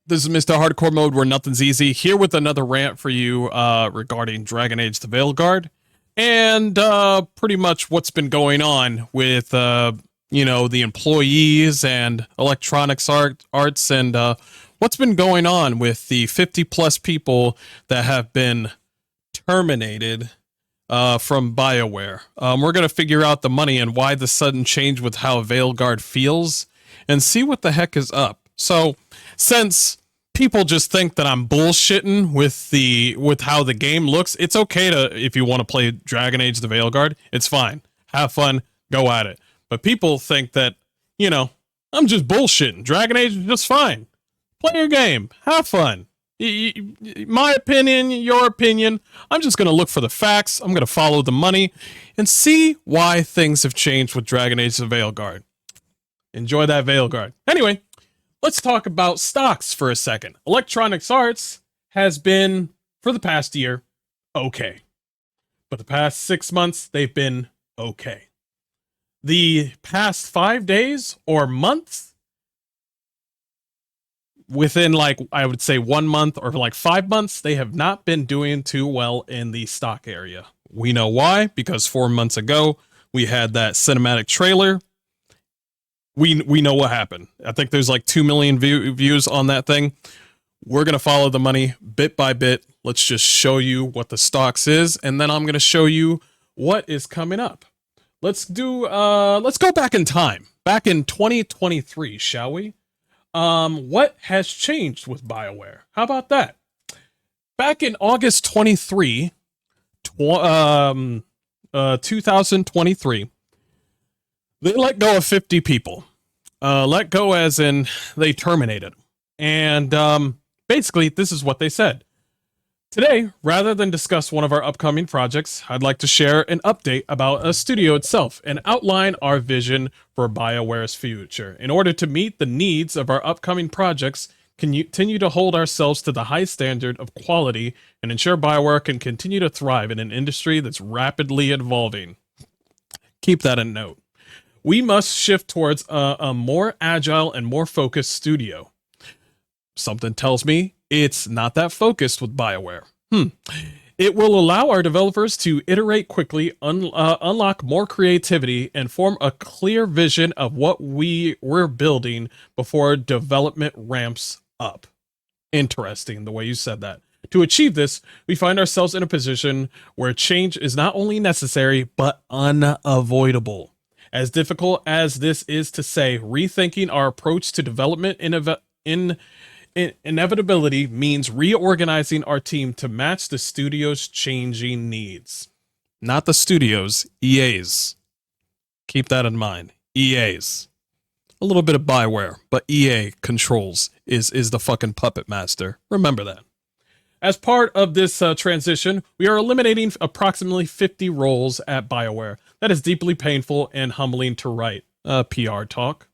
This is Mr. Hardcore Mode where nothing's easy. Here with another rant for you regarding Dragon Age the Veilguard. And pretty much what's been going on with, the employees and electronics arts and what's been going on with the 50 plus people that have been terminated from BioWare. We're going to figure out the money and why the sudden change with how Veilguard feels and see what the heck is up. So, since people just think that I'm bullshitting with how the game looks, it's okay to, if you want to play Dragon Age the Veilguard, it's fine. Have fun, go at it. But people think that, I'm just bullshitting. Dragon Age is just fine. Play your game, have fun. My opinion, your opinion, I'm just going to look for the facts, I'm going to follow the money, and see why things have changed with Dragon Age the Veilguard. Enjoy that Veilguard. Anyway, let's talk about stocks for a second. Electronics Arts has been, for the past year, okay. But the past 6 months, they've been okay. The past 5 days or months, within I would say 1 month or 5 months, they have not been doing too well in the stock area. We know why, because 4 months ago, we had that cinematic trailer. We know what happened. I think there's 2 million views on that thing. We're going to follow the money bit by bit. Let's just show you what the stocks is, and then I'm going to show you what is coming up. Let's go back in time. Back in 2023, shall we? What has changed with BioWare? How about that? Back in August 2023, they let go of 50 people. Let go as in they terminated. And basically, this is what they said. Today, rather than discuss one of our upcoming projects, I'd like to share an update about a studio itself and outline our vision for BioWare's future. In order to meet the needs of our upcoming projects, continue to hold ourselves to the high standard of quality and ensure BioWare can continue to thrive in an industry that's rapidly evolving. Keep that in note. We must shift towards a more agile and more focused studio. Something tells me it's not that focused with BioWare. It will allow our developers to iterate quickly, unlock more creativity, and form a clear vision of what we're building before development ramps up. Interesting the way you said that. To achieve this, we find ourselves in a position where change is not only necessary, but unavoidable. As difficult as this is to say, rethinking our approach to development inevitability means reorganizing our team to match the studio's changing needs. Not the studios, EA's. Keep that in mind. EA's. A little bit of BioWare, but EA controls, is the fucking puppet master. Remember that. As part of this transition, we are eliminating approximately 50 roles at BioWare. That is deeply painful and humbling to write. PR talk.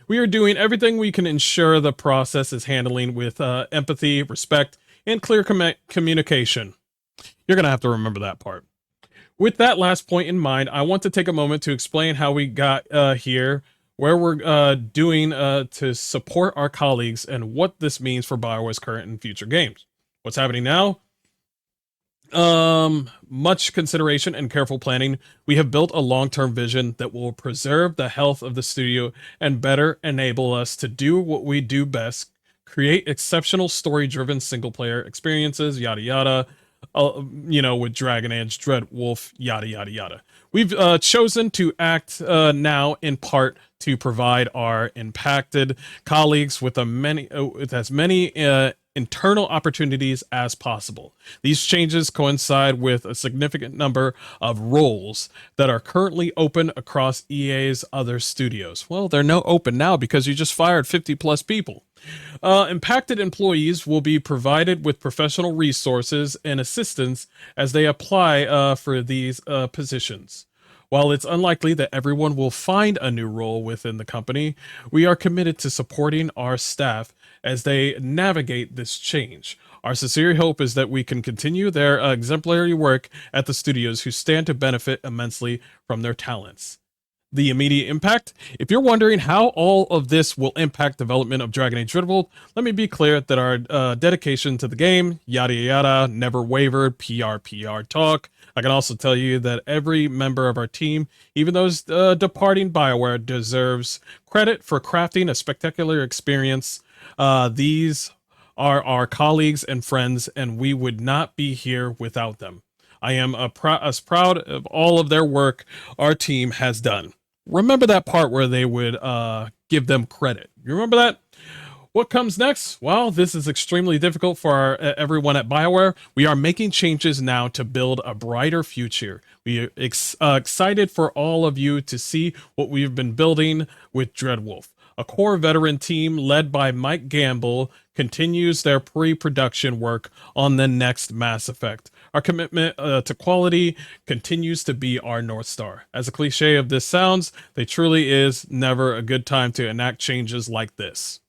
We are doing everything we can ensure the process is handling with empathy, respect, and clear communication. You're going to have to remember that part. With that last point in mind, I want to take a moment to explain how we got here, where we're doing to support our colleagues, and what this means for BioWare's current and future games. What's happening now? Much consideration and careful planning. We have built a long-term vision that will preserve the health of the studio and better enable us to do what we do best, create exceptional story-driven single-player experiences, yada yada, with Dragon Age, Dreadwolf, yada yada yada. We've chosen to act now in part to provide our impacted colleagues with as many internal opportunities as possible. These changes coincide with a significant number of roles that are currently open across EA's other studios. Well, they're no open now because you just fired 50 plus people. Impacted employees will be provided with professional resources and assistance as they apply for these positions. While it's unlikely that everyone will find a new role within the company, we are committed to supporting our staff as they navigate this change. Our sincere hope is that we can continue their exemplary work at the studios who stand to benefit immensely from their talents. The immediate impact. If you're wondering how all of this will impact development of Dragon Age Dreadful, let me be clear that our dedication to the game, yada yada, never wavered, PR talk. I can also tell you that every member of our team, even those departing BioWare, deserves credit for crafting a spectacular experience. These are our colleagues and friends, and we would not be here without them. I am as proud of all of their work our team has done. Remember that part where they would give them credit. You remember that? What comes next? Well, this is extremely difficult for everyone at BioWare. We are making changes now to build a brighter future. We are excited for all of you to see what we've been building with Dreadwolf. A core veteran team led by Mike Gamble continues their pre-production work on the next Mass Effect. Our commitment to quality continues to be our North Star. As a cliche of this sounds, there truly is never a good time to enact changes like this.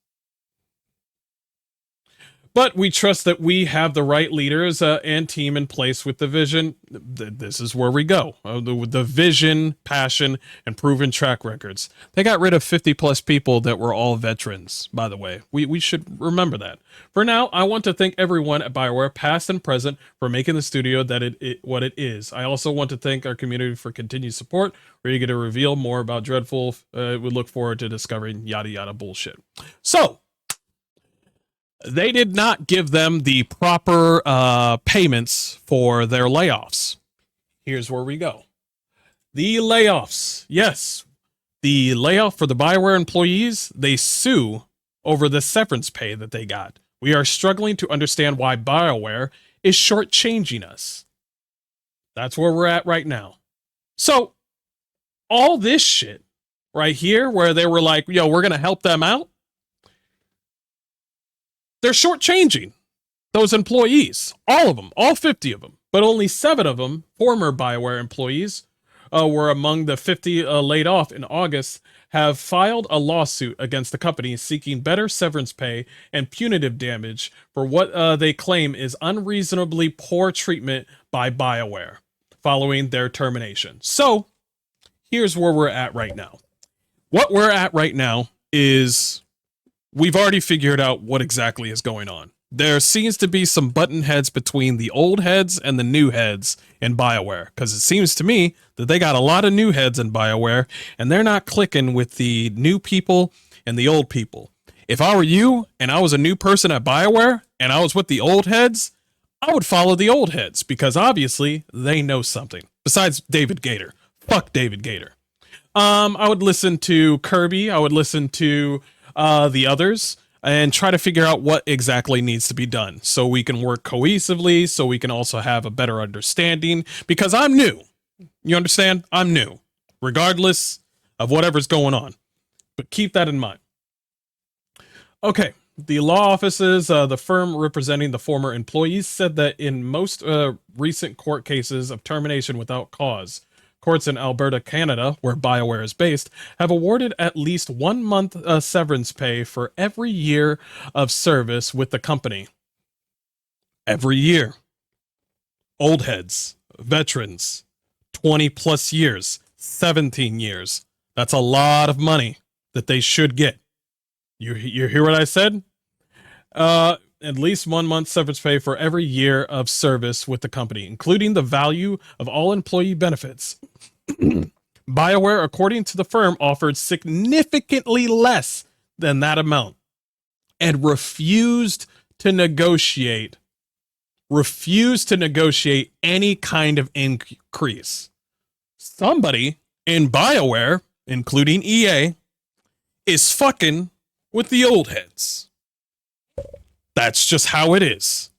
But we trust that we have the right leaders and team in place with the vision. This is where we go. The vision, passion, and proven track records. They got rid of 50 plus people that were all veterans, by the way. We should remember that. For now, I want to thank everyone at BioWare, past and present, for making the studio what it is. I also want to thank our community for continued support. We're eager to reveal more about Dreadful. We look forward to discovering yada yada bullshit. So, they did not give them the proper payments for their layoffs. Here's where we go. The layoffs. Yes, the layoff for the BioWare employees, they sue over the severance pay that they got. We are struggling to understand why BioWare is shortchanging us. That's where we're at right now. So, all this shit right here, where they were like, yo, we're going to help them out, they're shortchanging those employees, all of them, all 50 of them, but only 7 of them, former BioWare employees, were among the 50 laid off in August, have filed a lawsuit against the company seeking better severance pay and punitive damage for what they claim is unreasonably poor treatment by BioWare following their termination. So, here's where we're at right now. What we're at right now is we've already figured out what exactly is going on. There seems to be some button heads between the old heads and the new heads in BioWare, because it seems to me that they got a lot of new heads in BioWare, and they're not clicking with the new people and the old people. If I were you, and I was a new person at BioWare, and I was with the old heads, I would follow the old heads, because obviously they know something. Besides David Gator. Fuck David Gator. I would listen to Kirby, I would listen to the others, and try to figure out what exactly needs to be done so we can work cohesively, so we can also have a better understanding, because I'm new. You understand? I'm new, regardless of whatever's going on. But keep that in mind. Okay, the law offices, the firm representing the former employees, said that in most recent court cases of termination without cause, courts in Alberta, Canada, where BioWare is based, have awarded at least 1 month severance pay for every year of service with the company. Every year. Old heads, veterans, 20 plus years, 17 years. That's a lot of money that they should get. You hear what I said? At least 1 month severance pay for every year of service with the company, including the value of all employee benefits. BioWare, according to the firm, offered significantly less than that amount and refused to negotiate any kind of increase. Somebody in BioWare, including EA, is fucking with the old heads. That's just how it is.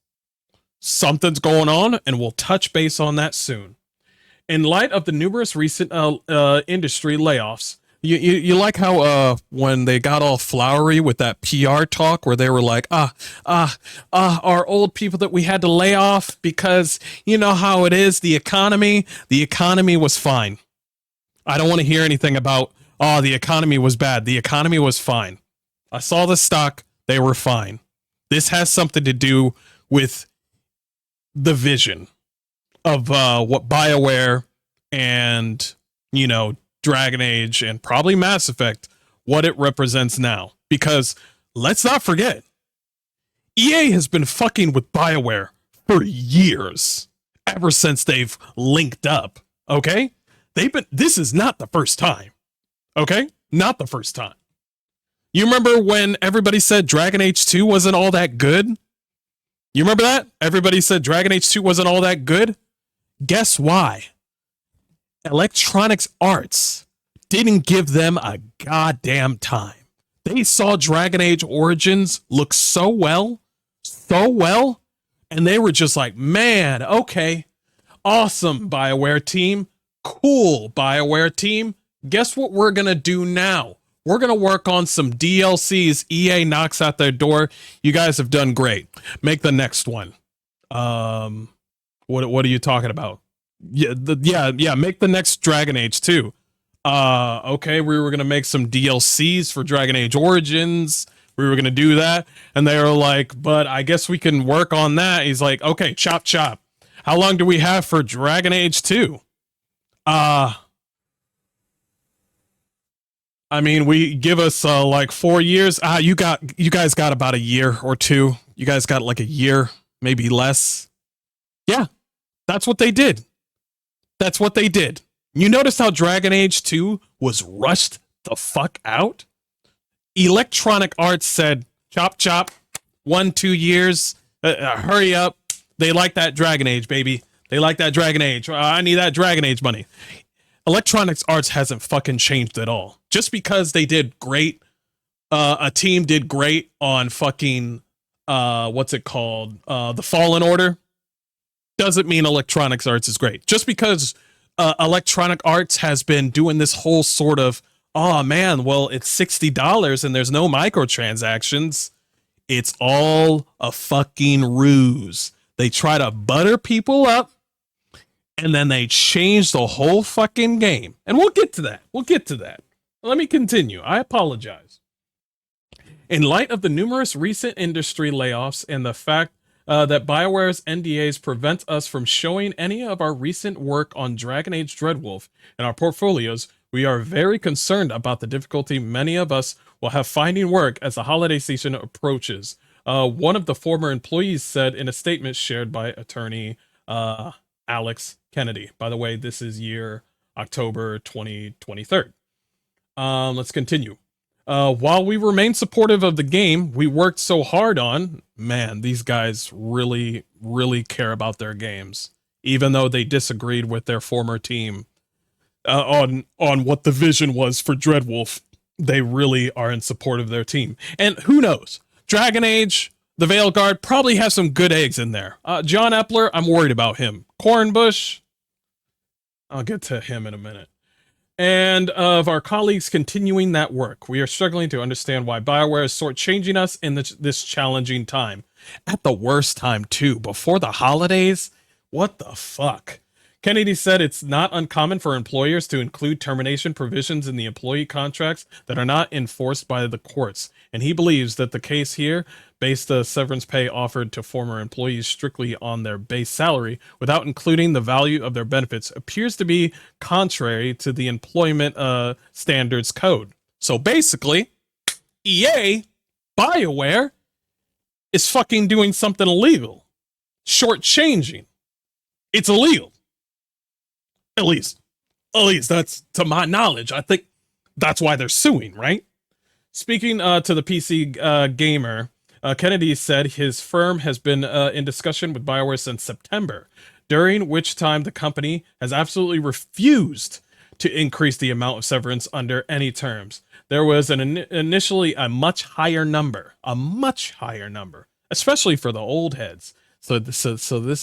Something's going on, and we'll touch base on that soon. In light of the numerous recent industry layoffs, you like how when they got all flowery with that PR talk where they were like, our old people that we had to lay off because you know how it is, the economy was fine. I don't want to hear anything about, the economy was bad. The economy was fine. I saw the stock. They were fine. This has something to do with the vision of what BioWare and, Dragon Age and probably Mass Effect what it represents now. Because let's not forget, EA has been fucking with BioWare for years, ever since they've linked up. Okay? This is not the first time. Okay? Not the first time. You remember when everybody said Dragon Age 2 wasn't all that good? You remember that? Everybody said Dragon Age 2 wasn't all that good? Guess why? Electronic Arts didn't give them a goddamn time. They saw Dragon Age Origins look so well, and they were just like, man, okay, awesome, BioWare team, cool, BioWare team. Guess what we're going to do now? We're going to work on some DLCs. EA knocks at their door. You guys have done great. Make the next one. What are you talking about? Yeah, make the next Dragon Age too. Okay, we were gonna make some DLCs for Dragon Age Origins. We were gonna do that, and they were like, but I guess we can work on that. He's like, okay, chop chop. How long do we have for Dragon Age 2? I mean, we give us like 4 years. You guys got about a year or two. You guys got like a year, maybe less. Yeah, that's what they did. That's what they did. You noticed how Dragon Age 2 was rushed the fuck out? Electronic Arts said, chop chop, 1-2 years, hurry up. They like that Dragon Age, baby. They like that Dragon Age. I need that Dragon Age money. Electronic Arts hasn't fucking changed at all. Just because they did great, a team did great on fucking, what's it called? The Fallen Order, doesn't mean Electronic Arts is great. Just because Electronic Arts has been doing this whole sort of, oh man, well, it's $60 and there's no microtransactions. It's all a fucking ruse. They try to butter people up, and then they change the whole fucking game. And we'll get to that. We'll get to that. Let me continue. I apologize. In light of the numerous recent industry layoffs and the fact that BioWare's NDAs prevent us from showing any of our recent work on Dragon Age Dreadwolf in our portfolios, we are very concerned about the difficulty many of us will have finding work as the holiday season approaches. One of the former employees said in a statement shared by attorney Alex Kennedy. By the way, this is year October 2023. Let's continue. While we remain supportive of the game we worked so hard on, man, these guys really, really care about their games, even though they disagreed with their former team on what the vision was for Dreadwolf. They really are in support of their team. And who knows? Dragon Age, the Veilguard, probably has some good eggs in there. John Epler, I'm worried about him. Cornbush, I'll get to him in a minute. And of our colleagues continuing that work, we are struggling to understand why BioWare is shortchanging us in this challenging time. At the worst time, too, before the holidays? What the fuck? Kennedy said it's not uncommon for employers to include termination provisions in the employee contracts that are not enforced by the courts, and he believes that the case here based the severance pay offered to former employees strictly on their base salary without including the value of their benefits appears to be contrary to the employment standards code. So basically, EA, BioWare, is fucking doing something illegal. Shortchanging. It's illegal. At least that's to my knowledge. I think that's why they're suing, right? Speaking to the PC Gamer, Kennedy said his firm has been in discussion with BioWare since September, during which time the company has absolutely refused to increase the amount of severance under any terms. There was initially a much higher number, especially for the old heads. So this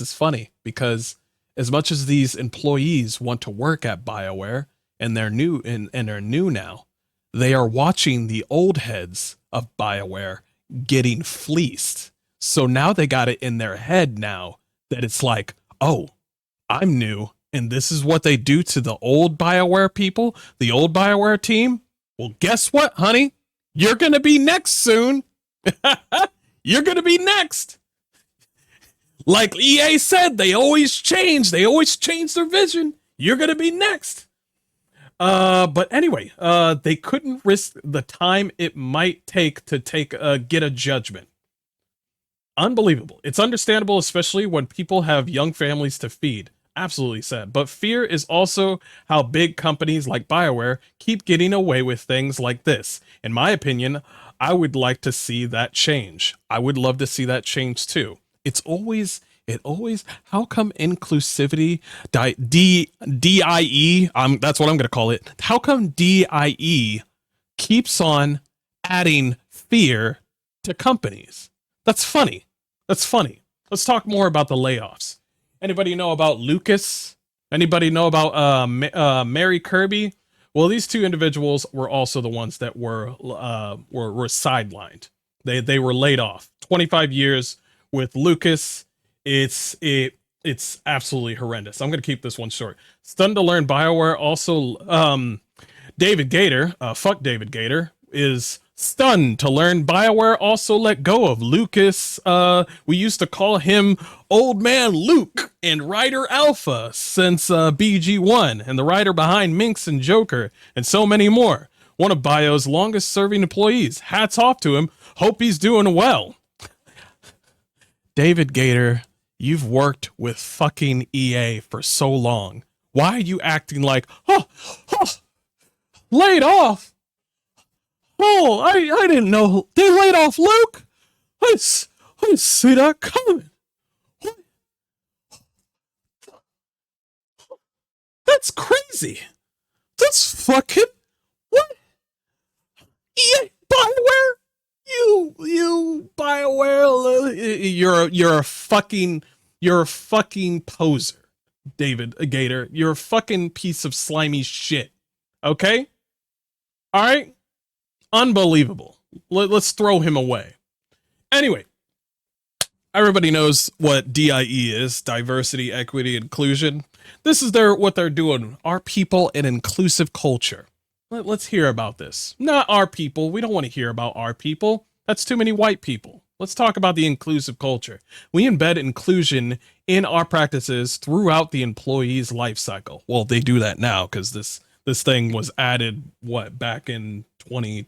is funny because as much as these employees want to work at BioWare and they're new now, they are watching the old heads of BioWare getting fleeced. So now they got it in their head now that it's like, oh, I'm new and this is what they do to the old BioWare people, the old BioWare team. Well, guess what, honey? You're going to be next soon. You're going to be next. Like EA said, they always change. They always change their vision. You're going to be next. But anyway, they couldn't risk the time it might take to get a judgment. Unbelievable. It's understandable, especially when people have young families to feed. Absolutely sad. But fear is also how big companies like BioWare keep getting away with things like this. In my opinion, I would like to see that change. I would love to see that change too. How come inclusivity, DIE, that's what I'm going to call it. How come DIE keeps on adding fear to companies? That's funny. That's funny. Let's talk more about the layoffs. Anybody know about Lucas? Anybody know about Mary Kirby? Well, these two individuals were also the ones that were sidelined. They were laid off. 25 years with Lucas. It's absolutely horrendous. I'm gonna keep this one short. Stunned to learn BioWare also David Gator, fuck David Gator, is stunned to learn BioWare also let go of Lucas. We used to call him Old Man Luke and Writer Alpha since BG1, and the writer behind Minx and Joker, and so many more. One of Bio's longest serving employees. Hats off to him. Hope he's doing well. David Gator, you've worked with fucking EA for so long. Why are you acting like, laid off? Oh, I didn't know they laid off Luke. I didn't see that coming. That's crazy. That's fucking what? EA BioWare? You BioWare? You're a fucking poser, David Gator. You're a fucking piece of slimy shit. Okay? All right? Unbelievable. Let's throw him away. Anyway, everybody knows what DIE is: diversity, equity, inclusion. This is what they're doing. Our people, an inclusive culture. Let's hear about this. Not our people. We don't want to hear about our people. That's too many white people. Let's talk about the inclusive culture. We embed inclusion in our practices throughout the employee's life cycle. Well, they do that now because this thing was added back in 20,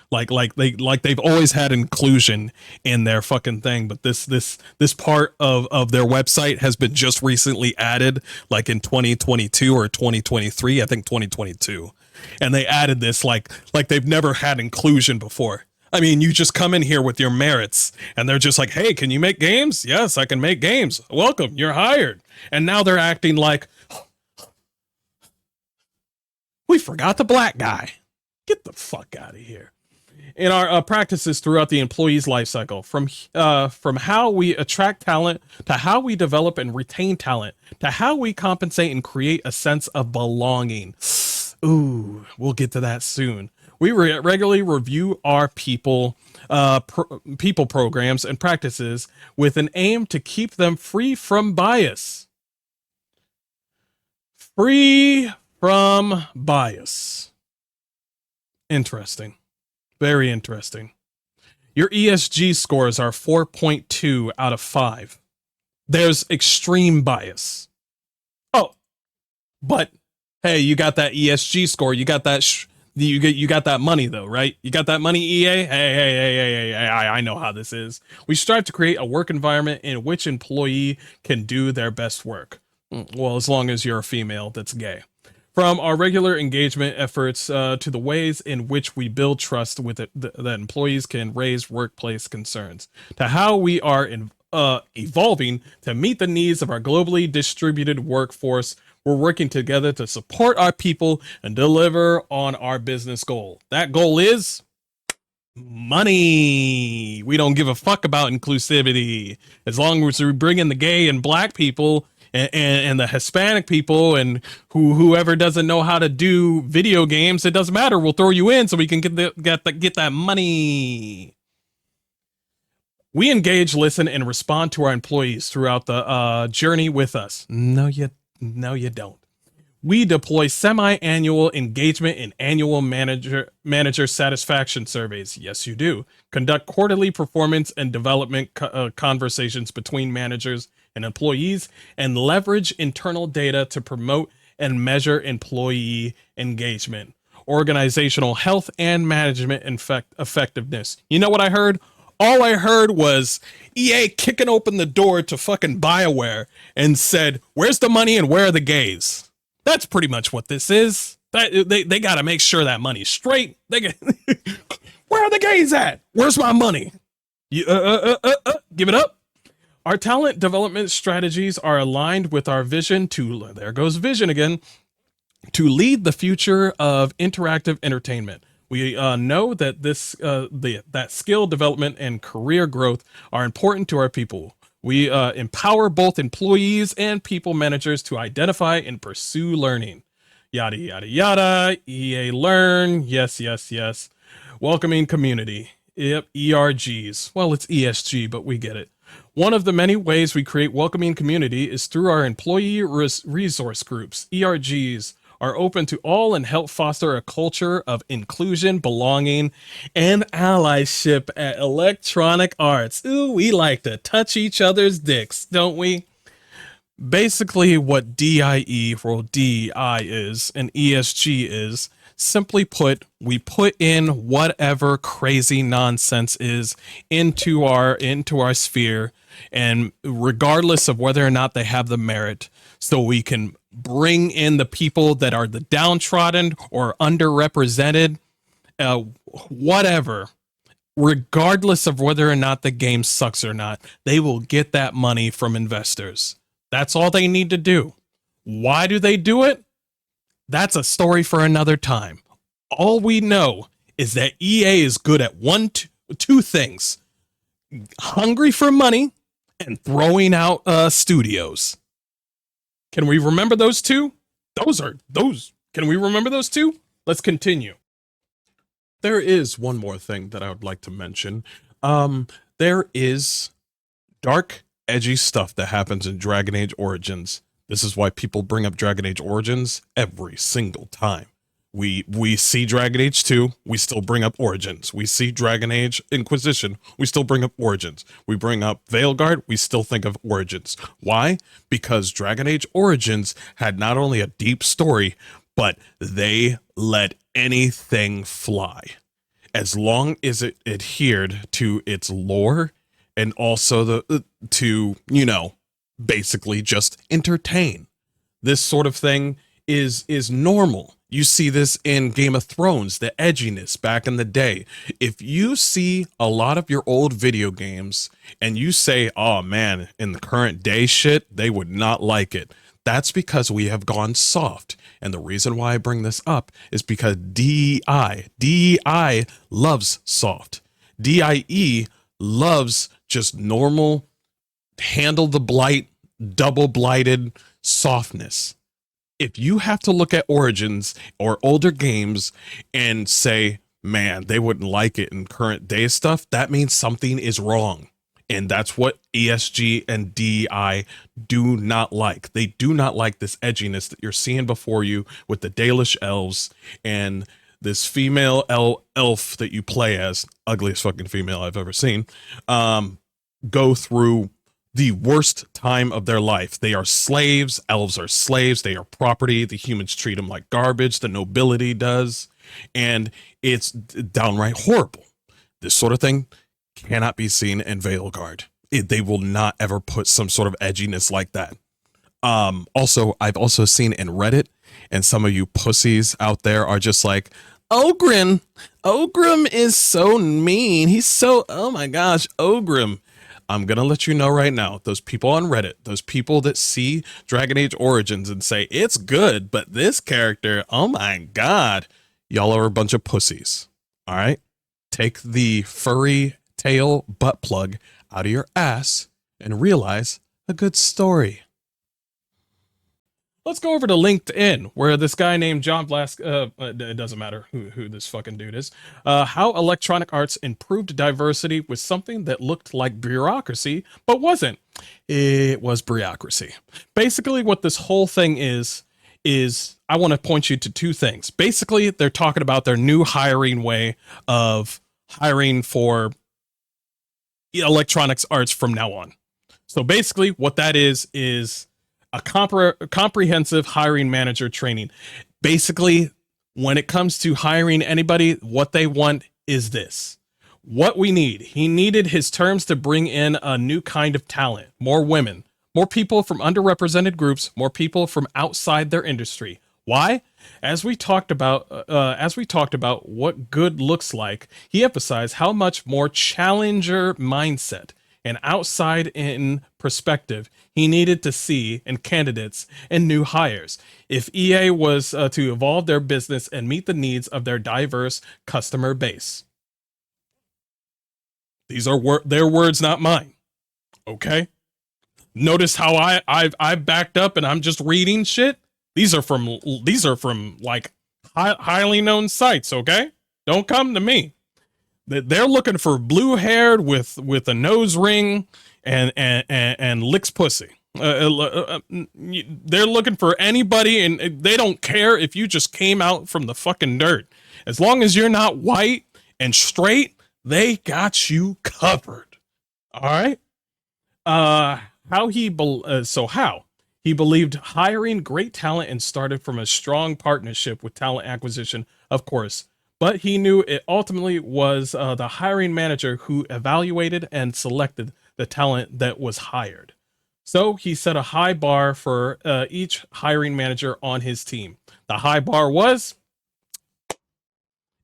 they've always had inclusion in their fucking thing, but this part of their website has been just recently added, like in 2022 or 2023, I think 2022. And they added this like they've never had inclusion before. I mean, you just come in here with your merits and they're just like, hey, can you make games? Yes, I can make games. Welcome, you're hired. And now they're acting like, we forgot the black guy. Get the fuck out of here. In our practices throughout the employee's life cycle, from how we attract talent to how we develop and retain talent to how we compensate and create a sense of belonging. Ooh, we'll get to that soon. We regularly review our people programs and practices with an aim to keep them free from bias. Free from bias. Interesting. Very interesting. Your ESG scores are 4.2 out of 5. There's extreme bias. Oh, but hey, you got that ESG score. You got that. You got that money though, right? You got that money, EA. Hey, I know how this is. We strive to create a work environment in which employee can do their best work. Well, as long as you're a female that's gay. From our regular engagement efforts to the ways in which we build trust with that employees can raise workplace concerns, to how we are evolving to meet the needs of our globally distributed workforce. We're working together to support our people and deliver on our business goal. That goal is money. We don't give a fuck about inclusivity. As long as we bring in the gay and black people and the Hispanic people and whoever doesn't know how to do video games, it doesn't matter. We'll throw you in so we can get that money. We engage, listen, and respond to our employees throughout the journey with us. No, you don't. We deploy semi-annual engagement and annual manager satisfaction surveys. Yes, you do. Conduct quarterly performance and development conversations between managers and employees, and leverage internal data to promote and measure employee engagement, organizational health, and management effectiveness. You know what I heard? All I heard was EA kicking open the door to fucking BioWare and said, "Where's the money and where are the gays?" That's pretty much what this is. They got to make sure that money's straight. Where are the gays at? Where's my money? Give it up. Our talent development strategies are aligned with our vision to, there goes vision again, to lead the future of interactive entertainment. We know that that skill development and career growth are important to our people. We empower both employees and people managers to identify and pursue learning. Yada, yada, yada. EA Learn. Yes, yes, yes. Welcoming community. Yep, ERGs. Well, it's ESG, but we get it. One of the many ways we create welcoming community is through our employee resource groups. ERGs are open to all and help foster a culture of inclusion, belonging, and allyship at Electronic Arts. Ooh, we like to touch each other's dicks, don't we? Basically, what DIE, well, DI is, and ESG is, simply put, we put in whatever crazy nonsense is into our sphere, and regardless of whether or not they have the merit, so we can bring in the people that are the downtrodden or underrepresented, whatever. Regardless of whether or not the game sucks or not, they will get that money from investors. That's all they need to do. Why do they do it? That's a story for another time. All we know is that EA is good at two things: hungry for money and throwing out studios. Can we remember those two? Can we remember those two? Let's continue. There is one more thing that I would like to mention. There is dark, edgy stuff that happens in Dragon Age Origins. This is why people bring up Dragon Age Origins every single time. We see Dragon Age 2, we still bring up Origins. We see Dragon Age Inquisition, we still bring up Origins. We bring up Veilguard, we still think of Origins. Why? Because Dragon Age Origins had not only a deep story, but they let anything fly. As long as it adhered to its lore and also to, you know, basically just entertain. This sort of thing is normal. You see this in Game of Thrones, the edginess back in the day. If you see a lot of your old video games and you say, "Oh man, in the current day shit, they would not like it," that's because we have gone soft. And the reason why I bring this up is because DEI loves soft. DIE loves just normal, handle the blight, double blighted softness. If you have to look at Origins or older games and say, "Man, they wouldn't like it in current day stuff," that means something is wrong. And that's what ESG and DI do not like. They do not like this edginess that you're seeing before you with the Dalish elves and this female elf that you play as, ugliest fucking female I've ever seen, go through the worst time of their life. They are slaves. Elves are slaves. They are property. The humans treat them like garbage. The nobility does. And it's downright horrible. This sort of thing cannot be seen in Veilguard. They will not ever put some sort of edginess like that. Also, I've also seen in Reddit, and some of you pussies out there are just like, Ogrim is so mean. He's so, oh my gosh, Ogrim. I'm going to let you know right now, those people on Reddit, those people that see Dragon Age Origins and say, "It's good, but this character, oh my God," y'all are a bunch of pussies. All right? Take the furry tail butt plug out of your ass and realize a good story. Let's go over to LinkedIn, where this guy named John Blask, it doesn't matter who this fucking dude is, how Electronic Arts improved diversity with something that looked like bureaucracy, but wasn't. It was bureaucracy. Basically, what this whole thing is I want to point you to two things. Basically, they're talking about their new hiring way of hiring for Electronic Arts from now on. So basically, what that is a comprehensive hiring manager training. Basically, when it comes to hiring anybody, what they want is this. What we need. He needed his terms to bring in a new kind of talent, more women, more people from underrepresented groups, more people from outside their industry. Why? As we talked about what good looks like, he emphasized how much more challenger mindset and outside in perspective he needed to see in candidates and new hires if EA was to evolve their business and meet the needs of their diverse customer base. These are their words, not mine. Okay? Notice how I've backed up and I'm just reading shit. These are from like highly known sites. Okay, don't come to me. They're looking for blue haired with a nose ring and licks pussy. They're looking for anybody, and they don't care if you just came out from the fucking dirt. As long as you're not white and straight, they got you covered. All right. How he believed hiring great talent and started from a strong partnership with talent acquisition, of course, but he knew it ultimately was the hiring manager who evaluated and selected the talent that was hired. So he set a high bar for each hiring manager on his team. The high bar was,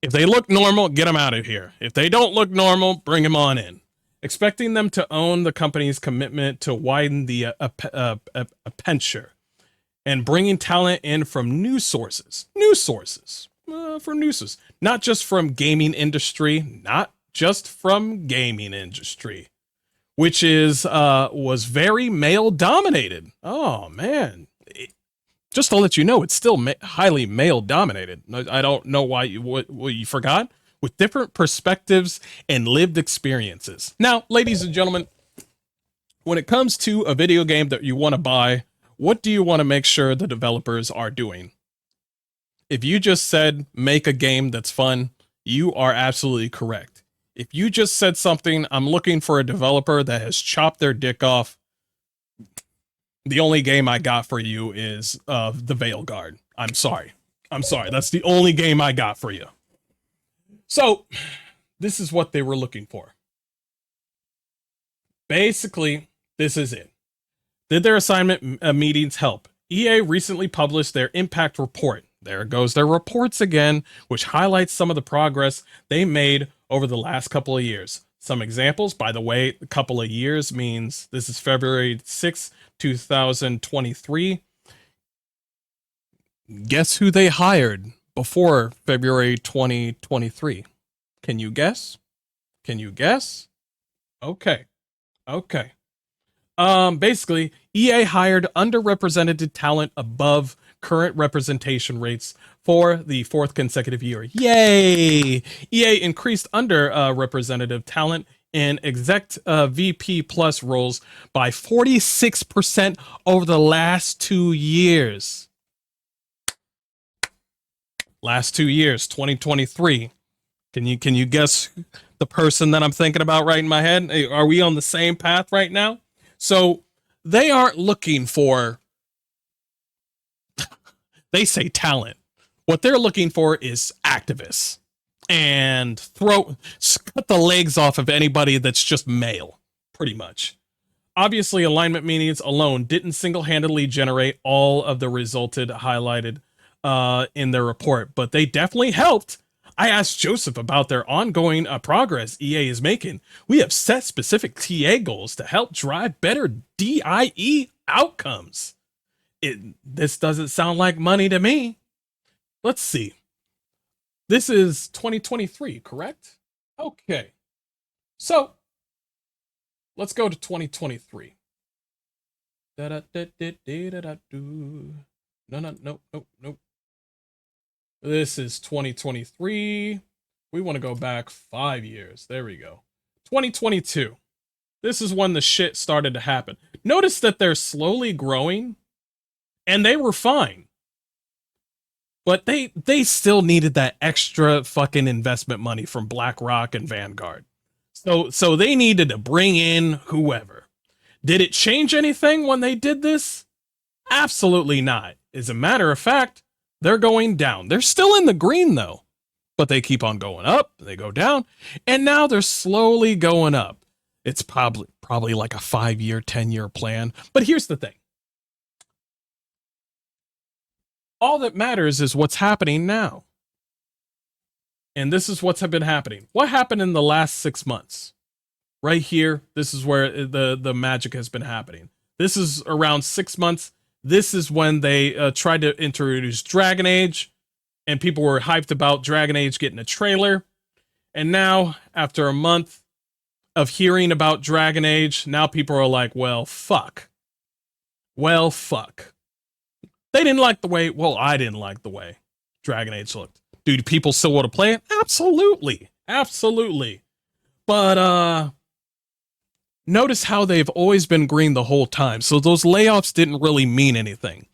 if they look normal, get them out of here. If they don't look normal, bring them on in. Expecting them to own the company's commitment to widen the aperture and bringing talent in from new sources, not just from gaming industry, which was very male dominated. Oh man. Just to let you know, it's still highly male dominated. I don't know why what you forgot. With different perspectives and lived experiences. Now, ladies and gentlemen, when it comes to a video game that you want to buy, what do you want to make sure the developers are doing? If you just said make a game that's fun, you are absolutely correct. If you just said something, I'm looking for a developer that has chopped their dick off, the only game I got for you is the Veilguard. I'm sorry. That's the only game I got for you. So, this is what they were looking for. Basically, this is it. Did their assignment meetings help? EA recently published their impact report. There goes their reports again, which highlights some of the progress they made over the last couple of years. Some examples, by the way, a couple of years means this is February 6, 2023. Guess who they hired before February 2023. Can you guess? Okay. Basically, EA hired underrepresented talent above current representation rates for the fourth consecutive year. Yay! EA increased underrepresented talent in exec VP plus roles by 46% over the last 2 years. Last 2 years, 2023. Can you guess the person that I'm thinking about right in my head? Are we on the same path right now? So they aren't looking for, they say talent. What they're looking for is activists and cut the legs off of anybody that's just male, pretty much. Obviously, alignment meetings alone didn't single-handedly generate all of the resulted highlighted in their report, but they definitely helped. I asked Joseph about their ongoing progress EA is making. We have set specific TA goals to help drive better DIE outcomes. This doesn't sound like money to me. Let's see. This is 2023, correct? Okay. So, let's go to 2023. No. This is 2023. We want to go back 5 years. There we go. 2022. This is when the shit started to happen. Notice that they're slowly growing, and they were fine. But they still needed that extra fucking investment money from BlackRock and Vanguard. So they needed to bring in whoever. Did it change anything when they did this? Absolutely not. As a matter of fact, they're going down. They're still in the green though, but they keep on going up, they go down, and now they're slowly going up. It's probably like a 5-year, 10-year plan. But here's the thing. All that matters is what's happening now. And this is what's been happening. What happened in the last 6 months? Right here, this is where the magic has been happening. This is around 6 months. This is when they tried to introduce Dragon Age, and people were hyped about Dragon Age getting a trailer. And now, after a month of hearing about Dragon Age, now people are like, well, fuck. Well, fuck. They didn't like the way, well, I didn't like the way Dragon Age looked. Do people still want to play it? Absolutely. Absolutely. But, notice how they've always been green the whole time. So those layoffs didn't really mean anything.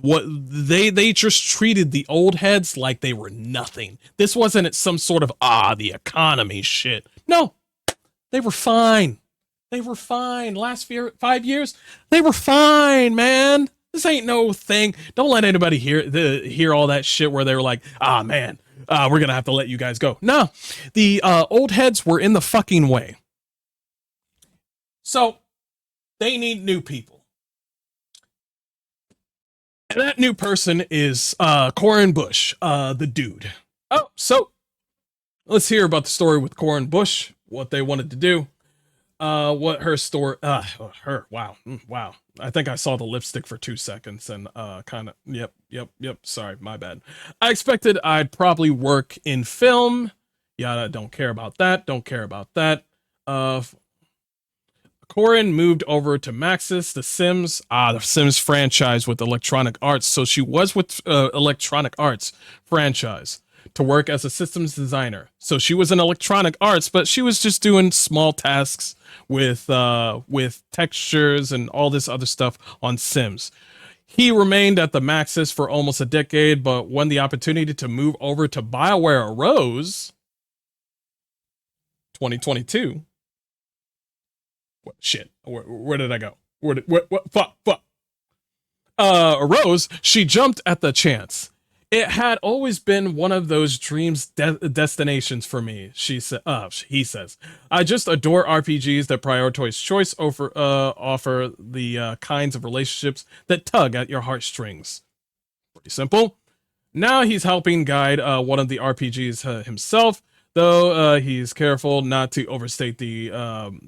What they just treated the old heads like they were nothing. This wasn't some sort of the economy shit. No, they were fine. They were fine. Last 5 years, they were fine, man. This ain't no thing. Don't let anybody hear all that shit where they were like, man, we're gonna have to let you guys go. No, the old heads were in the fucking way. So they need new people. And that new person is Corin Bush, the dude. Oh, so let's hear about the story with Corin Bush, what they wanted to do. What her story, wow. I think I saw the lipstick for 2 seconds and kind of, yep. Sorry, my bad. I expected I'd probably work in film. Yeah, don't care about that. Corin moved over to Maxis, the Sims franchise with Electronic Arts. So she was with Electronic Arts franchise to work as a systems designer. So she was in Electronic Arts, but she was just doing small tasks with textures and all this other stuff on Sims. He remained at the Maxis for almost a decade, but when the opportunity to move over to BioWare arose, 2022. Shit, where did I go? Fuck. Arose, she jumped at the chance. It had always been one of those dreams destinations for me, he says. I just adore RPGs that prioritize choice over offer the kinds of relationships that tug at your heartstrings. Pretty simple. Now he's helping guide one of the RPGs himself, though he's careful not to overstate the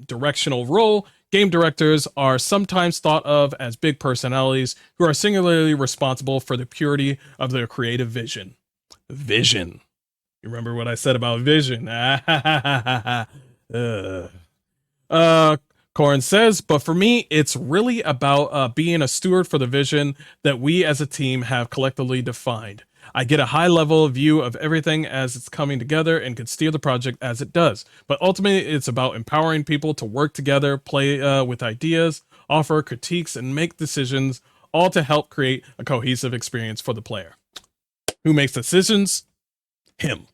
directional role. Game directors are sometimes thought of as big personalities who are singularly responsible for the purity of their creative vision. Vision. You remember what I said about vision? Corin says, but for me, it's really about being a steward for the vision that we as a team have collectively defined. I get a high-level view of everything as it's coming together and can steer the project as it does. But ultimately, it's about empowering people to work together, play with ideas, offer critiques, and make decisions, all to help create a cohesive experience for the player. Who makes decisions? Him.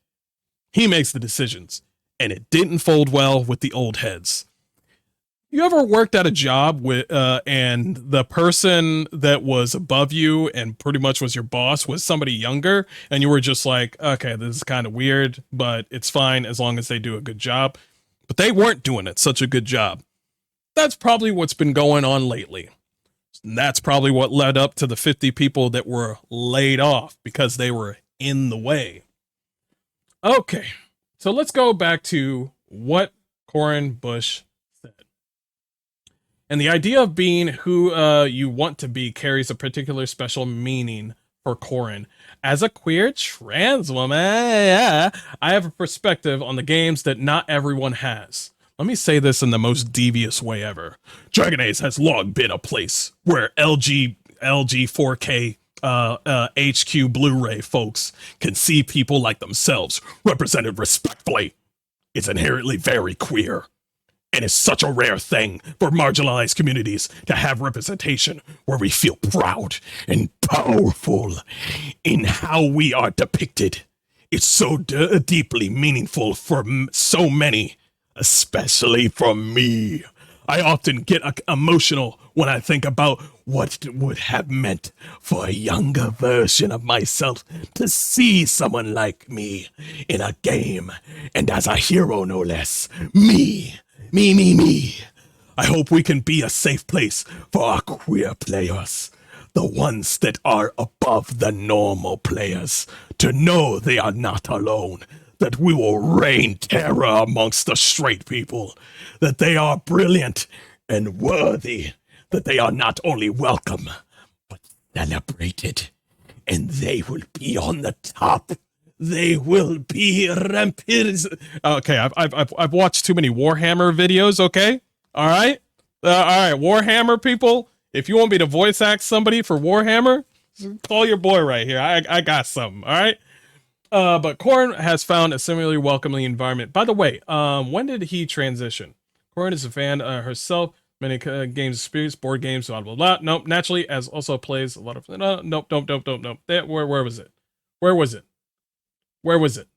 He makes the decisions. And it didn't fold well with the old heads. You ever worked at a job with and the person that was above you and pretty much was your boss was somebody younger, and you were just like, okay, this is kind of weird, but it's fine as long as they do a good job. But they weren't doing it such a good job. That's probably what's been going on lately. And that's probably what led up to the 50 people that were laid off because they were in the way. Okay, so let's go back to what Corin Bush said. And the idea of being who you want to be carries a particular special meaning for Corin. As a queer trans woman, I have a perspective on the games that not everyone has. Let me say this in the most devious way ever. Dragon Age has long been a place where LG 4K HQ Blu-ray folks can see people like themselves represented respectfully. It's inherently very queer. And it's such a rare thing for marginalized communities to have representation where we feel proud and powerful in how we are depicted. It's so deeply meaningful for so many, especially for me. I often get emotional when I think about what it would have meant for a younger version of myself to see someone like me in a game, and as a hero no less. Me. I hope we can be a safe place for our queer players, the ones that are above the normal players, to know they are not alone, that we will rain terror amongst the straight people, that they are brilliant and worthy, that they are not only welcome, but celebrated, and they will be on the top. They will be rampants. Okay, I've watched too many Warhammer videos. Okay, all right, Warhammer people. If you want me to voice act somebody for Warhammer, call your boy right here. I got something. All right. But Corin has found a similarly welcoming environment. By the way, when did he transition? Corin is a fan herself. Many games experience, board games, blah blah blah. Nope. Naturally, as also plays a lot of. Nope. Where was it? Where was it? Where was it?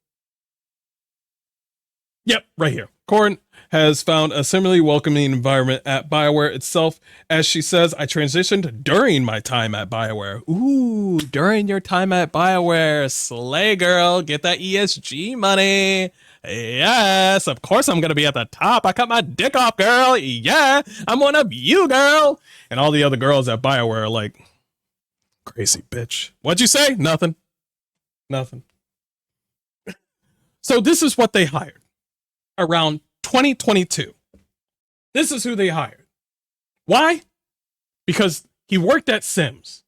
Yep, right here. Corin has found a similarly welcoming environment at BioWare itself. As she says, I transitioned during my time at BioWare. Ooh, during your time at BioWare. Slay, girl. Get that ESG money. Yes, of course I'm going to be at the top. I cut my dick off, girl. Yeah, I'm one of you, girl. And all the other girls at BioWare are like, crazy bitch. What'd you say? Nothing. So this is what they hired. Around 2022. This is who they hired. Why? Because he worked at Sims.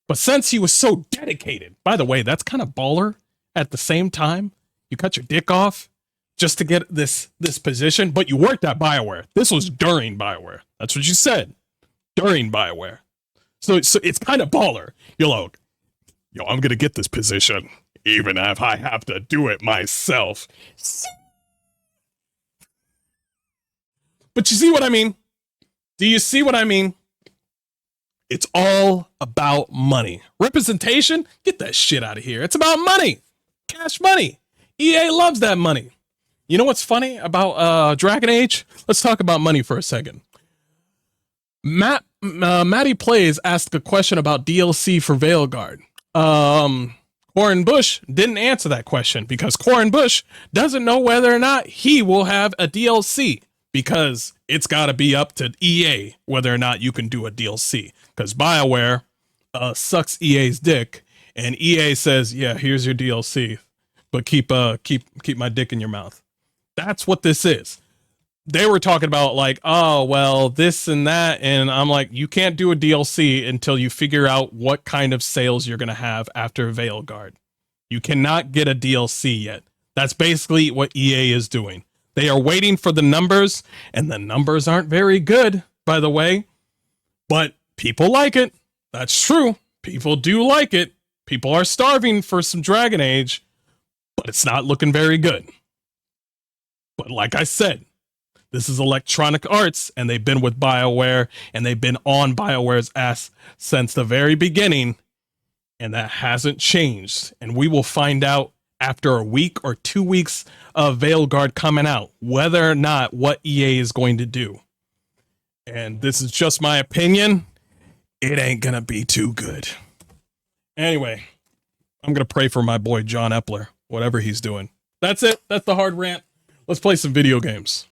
But since he was so dedicated, by the way, that's kind of baller. At the same time, you cut your dick off just to get this position, but you worked at BioWare. This was during BioWare. That's what you said. During BioWare. So it's kind of baller. You're like, yo, I'm going to get this position, even if I have to do it myself. But you see what I mean? Do you see what I mean? It's all about money. Representation? Get that shit out of here. It's about money. Cash money. EA loves that money. You know what's funny about Dragon Age? Let's talk about money for a second. Matty Plays asked a question about DLC for Veilguard. Corin Bush didn't answer that question because Corin Bush doesn't know whether or not he will have a DLC. Because it's got to be up to EA whether or not you can do a DLC. Because BioWare sucks EA's dick, and EA says, "Yeah, here's your DLC, but keep my dick in your mouth." That's what this is. They were talking about like, oh well, this and that, and I'm like, you can't do a DLC until you figure out what kind of sales you're gonna have after Veilguard. You cannot get a DLC yet. That's basically what EA is doing. They are waiting for the numbers, and the numbers aren't very good, by the way. But people like it. That's true. People do like it. People are starving for some Dragon Age, but it's not looking very good. But like I said, this is Electronic Arts, and they've been with BioWare, and they've been on BioWare's ass since the very beginning, and that hasn't changed. And we will find out after a week or 2 weeks of Veilguard coming out, whether or not what EA is going to do. And this is just my opinion. It ain't gonna be too good. Anyway, I'm gonna pray for my boy John Epler, whatever he's doing. That's it. That's the hard rant. Let's play some video games.